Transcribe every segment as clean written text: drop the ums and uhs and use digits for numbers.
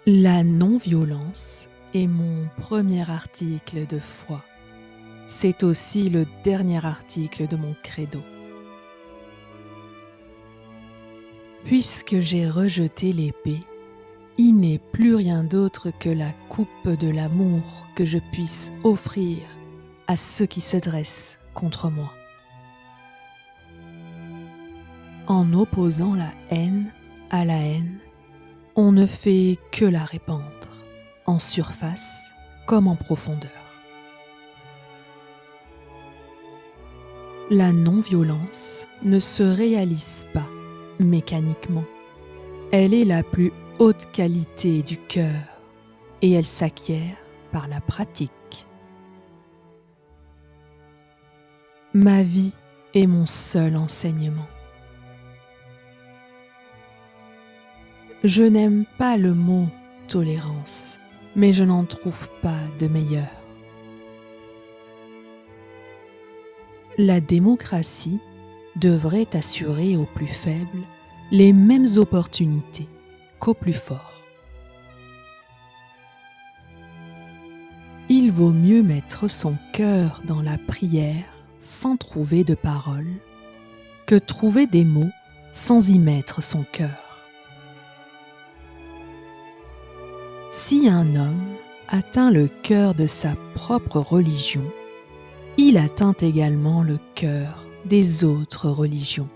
La non-violence est mon premier article de foi. C'est aussi le dernier article de mon credo. Puisque j'ai rejeté l'épée, il n'est plus rien d'autre que la coupe de l'amour que je puisse offrir à ceux qui se dressent contre moi. En opposant la haine à la haine, on ne fait que la répandre, en surface comme en profondeur. La non-violence ne se réalise pas mécaniquement. Elle est la plus haute qualité du cœur et elle s'acquiert par la pratique. Ma vie est mon seul enseignement. Je n'aime pas le mot tolérance, mais je n'en trouve pas de meilleur. La démocratie devrait assurer aux plus faibles les mêmes opportunités qu'aux plus forts. Il vaut mieux mettre son cœur dans la prière sans trouver de paroles que trouver des mots sans y mettre son cœur. Si un homme atteint le cœur de sa propre religion, il atteint également le cœur des autres religions.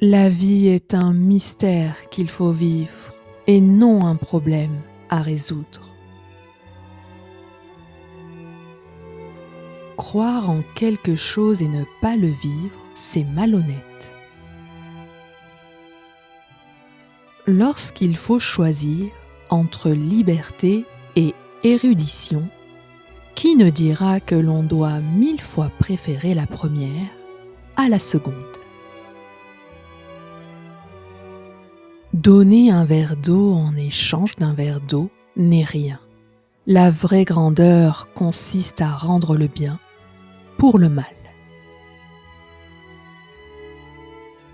La vie est un mystère qu'il faut vivre et non un problème à résoudre. Croire en quelque chose et ne pas le vivre, c'est malhonnête. Lorsqu'il faut choisir entre liberté et érudition, qui ne dira que l'on doit 1000 fois préférer la première à la seconde? Donner un verre d'eau en échange d'un verre d'eau n'est rien. La vraie grandeur consiste à rendre le bien pour le mal.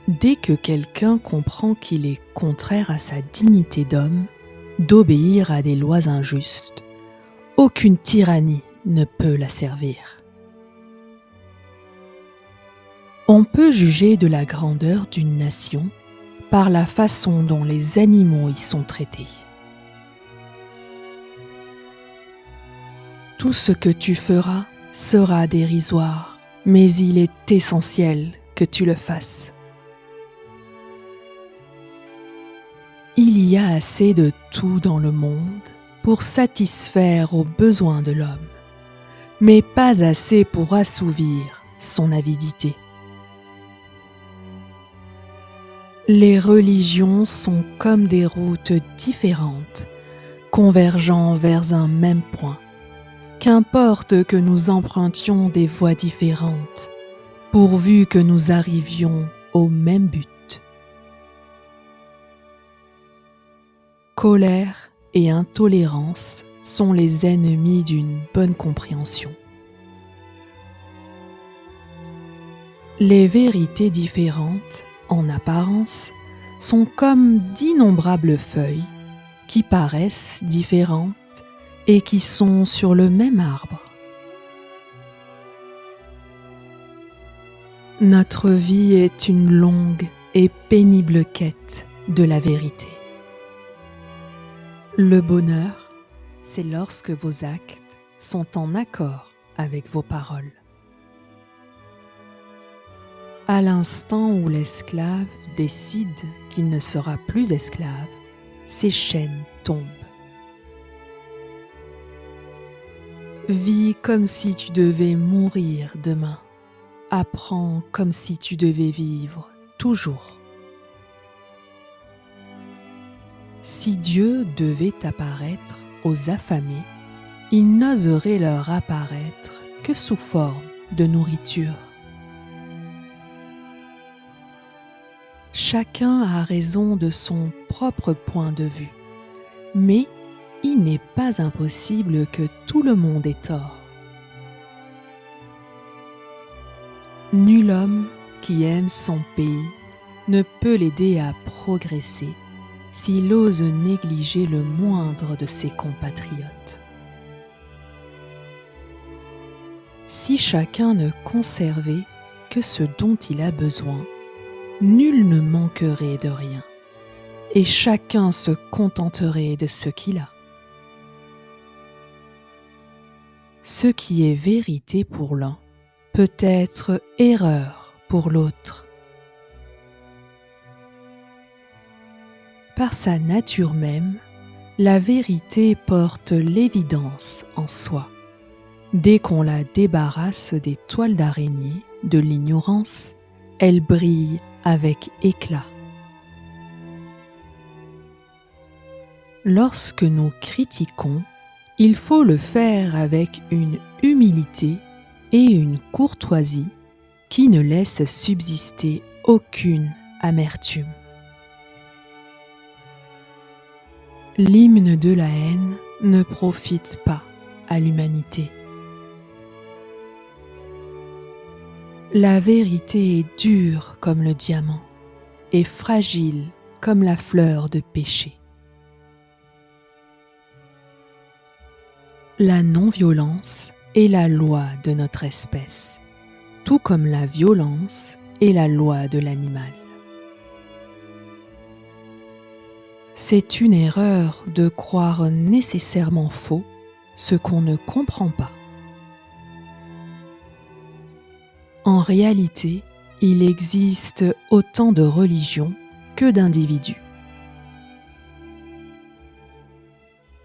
Dès que quelqu'un comprend qu'il est contraire à sa dignité d'homme d'obéir à des lois injustes, aucune tyrannie ne peut la servir. On peut juger de la grandeur d'une nation par la façon dont les animaux y sont traités. Tout ce que tu feras sera dérisoire, mais il est essentiel que tu le fasses. Il y a assez de tout dans le monde pour satisfaire aux besoins de l'homme, mais pas assez pour assouvir son avidité. Les religions sont comme des routes différentes, convergeant vers un même point. Qu'importe que nous empruntions des voies différentes, pourvu que nous arrivions au même but. Colère et intolérance sont les ennemis d'une bonne compréhension. Les vérités différentes, en apparence, sont comme d'innombrables feuilles qui paraissent différentes et qui sont sur le même arbre. Notre vie est une longue et pénible quête de la vérité. Le bonheur, c'est lorsque vos actes sont en accord avec vos paroles. À l'instant où l'esclave décide qu'il ne sera plus esclave, ses chaînes tombent. Vis comme si tu devais mourir demain. Apprends comme si tu devais vivre toujours. Si Dieu devait apparaître aux affamés, il n'oserait leur apparaître que sous forme de nourriture. Chacun a raison de son propre point de vue, mais il n'est pas impossible que tout le monde ait tort. Nul homme qui aime son pays ne peut l'aider à progresser s'il ose négliger le moindre de ses compatriotes. Si chacun ne conservait que ce dont il a besoin, nul ne manquerait de rien, et chacun se contenterait de ce qu'il a. Ce qui est vérité pour l'un peut être erreur pour l'autre. Par sa nature même, la vérité porte l'évidence en soi. Dès qu'on la débarrasse des toiles d'araignée, de l'ignorance, elle brille avec éclat. Lorsque nous critiquons, il faut le faire avec une humilité et une courtoisie qui ne laissent subsister aucune amertume. L'hymne de la haine ne profite pas à l'humanité. La vérité est dure comme le diamant et fragile comme la fleur de pêcher. La non-violence est la loi de notre espèce, tout comme la violence est la loi de l'animal. C'est une erreur de croire nécessairement faux ce qu'on ne comprend pas. En réalité, il existe autant de religions que d'individus.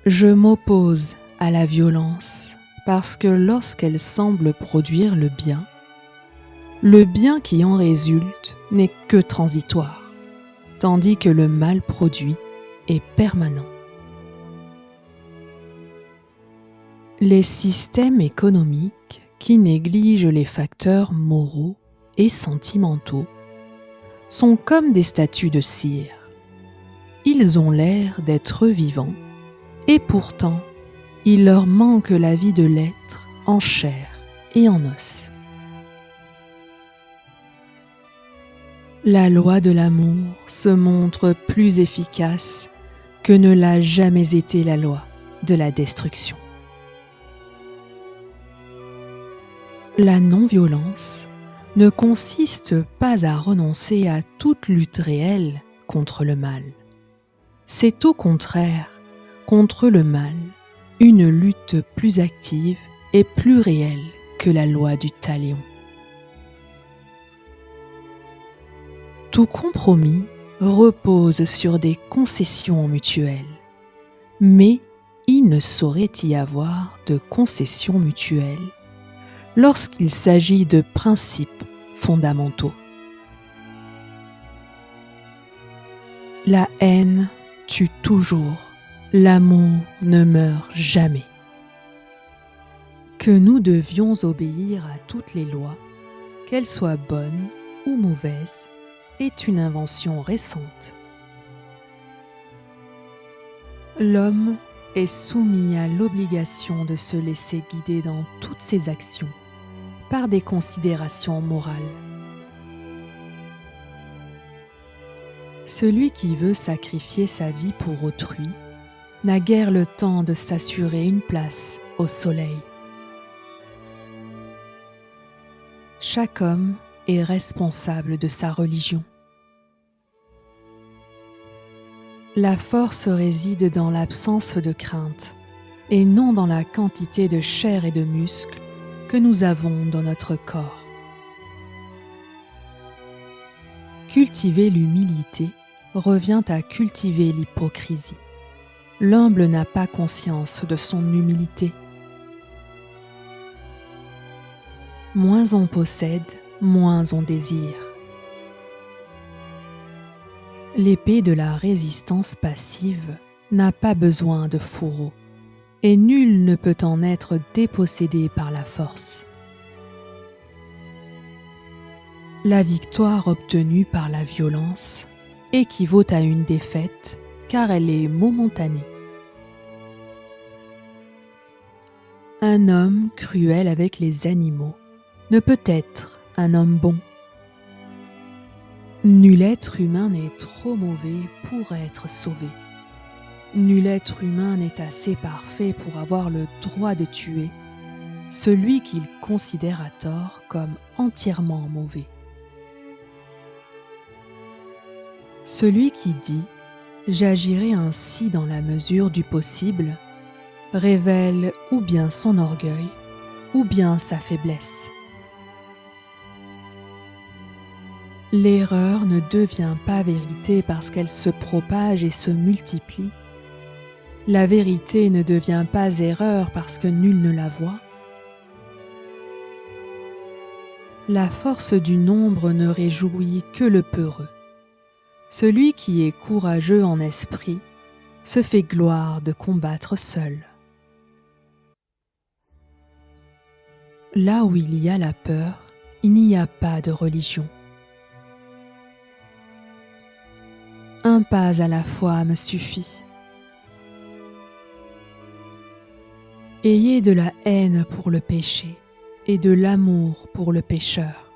Je m'oppose à la violence parce que lorsqu'elle semble produire le bien qui en résulte n'est que transitoire, tandis que le mal produit est permanent. Les systèmes économiques qui négligent les facteurs moraux et sentimentaux sont comme des statues de cire. Ils ont l'air d'être vivants et pourtant, il leur manque la vie de l'être en chair et en os. La loi de l'amour se montre plus efficace que ne l'a jamais été la loi de la destruction. La non-violence ne consiste pas à renoncer à toute lutte réelle contre le mal. C'est au contraire contre le mal une lutte plus active et plus réelle que la loi du talion. Tout compromis repose sur des concessions mutuelles, mais il ne saurait y avoir de concessions mutuelles lorsqu'il s'agit de principes fondamentaux. La haine tue toujours, l'amour ne meurt jamais. Que nous devions obéir à toutes les lois, qu'elles soient bonnes ou mauvaises, est une invention récente. L'homme est soumis à l'obligation de se laisser guider dans toutes ses actions par des considérations morales. Celui qui veut sacrifier sa vie pour autrui n'a guère le temps de s'assurer une place au soleil. Chaque homme est responsable de sa religion. La force réside dans l'absence de crainte et non dans la quantité de chair et de muscles que nous avons dans notre corps. Cultiver l'humilité revient à cultiver l'hypocrisie. L'humble n'a pas conscience de son humilité. Moins on possède, moins on désire. L'épée de la résistance passive n'a pas besoin de fourreau, et nul ne peut en être dépossédé par la force. La victoire obtenue par la violence équivaut à une défaite car elle est momentanée. Un homme cruel avec les animaux ne peut être un homme bon. Nul être humain n'est trop mauvais pour être sauvé. Nul être humain n'est assez parfait pour avoir le droit de tuer celui qu'il considère à tort comme entièrement mauvais. Celui qui dit « j'agirai ainsi dans la mesure du possible » révèle ou bien son orgueil ou bien sa faiblesse. L'erreur ne devient pas vérité parce qu'elle se propage et se multiplie. La vérité ne devient pas erreur parce que nul ne la voit. La force du nombre ne réjouit que le peureux. Celui qui est courageux en esprit se fait gloire de combattre seul. Là où il y a la peur, il n'y a pas de religion. Un pas à la fois me suffit. Ayez de la haine pour le péché et de l'amour pour le pécheur.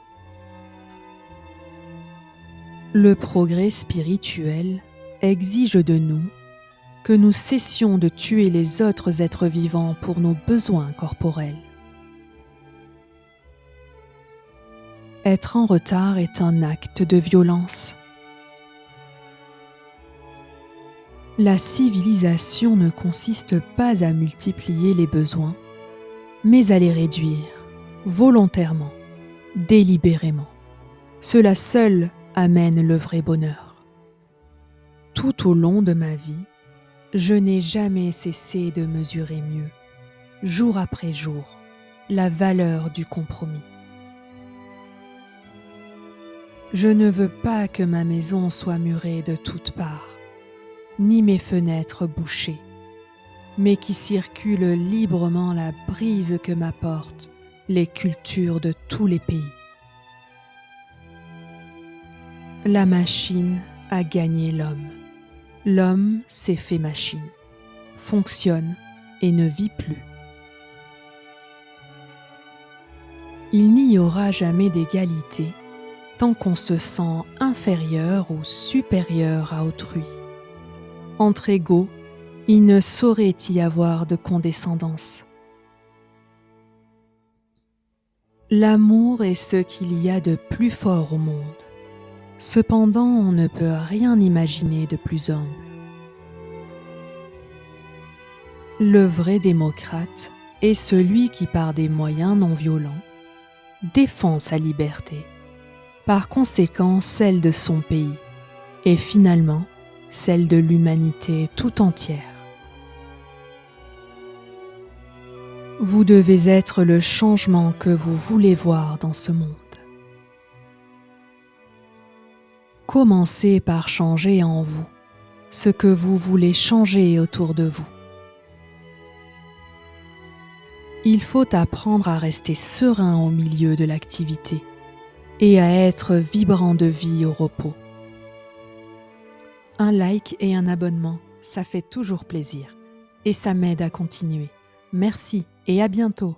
Le progrès spirituel exige de nous que nous cessions de tuer les autres êtres vivants pour nos besoins corporels. Être en retard est un acte de violence. La civilisation ne consiste pas à multiplier les besoins, mais à les réduire, volontairement, délibérément. Cela seul amène le vrai bonheur. Tout au long de ma vie, je n'ai jamais cessé de mesurer mieux, jour après jour, la valeur du compromis. Je ne veux pas que ma maison soit murée de toutes parts, ni mes fenêtres bouchées, mais qui circule librement la brise que m'apportent les cultures de tous les pays. La machine a gagné l'homme. L'homme s'est fait machine, fonctionne et ne vit plus. Il n'y aura jamais d'égalité tant qu'on se sent inférieur ou supérieur à autrui. Entre égaux, il ne saurait y avoir de condescendance. L'amour est ce qu'il y a de plus fort au monde. Cependant, on ne peut rien imaginer de plus humble. Le vrai démocrate est celui qui, par des moyens non violents, défend sa liberté, par conséquent celle de son pays, et finalement celle de l'humanité tout entière. Vous devez être le changement que vous voulez voir dans ce monde. Commencez par changer en vous ce que vous voulez changer autour de vous. Il faut apprendre à rester serein au milieu de l'activité et à être vibrant de vie au repos. Un like et un abonnement, ça fait toujours plaisir et ça m'aide à continuer. Merci et à bientôt.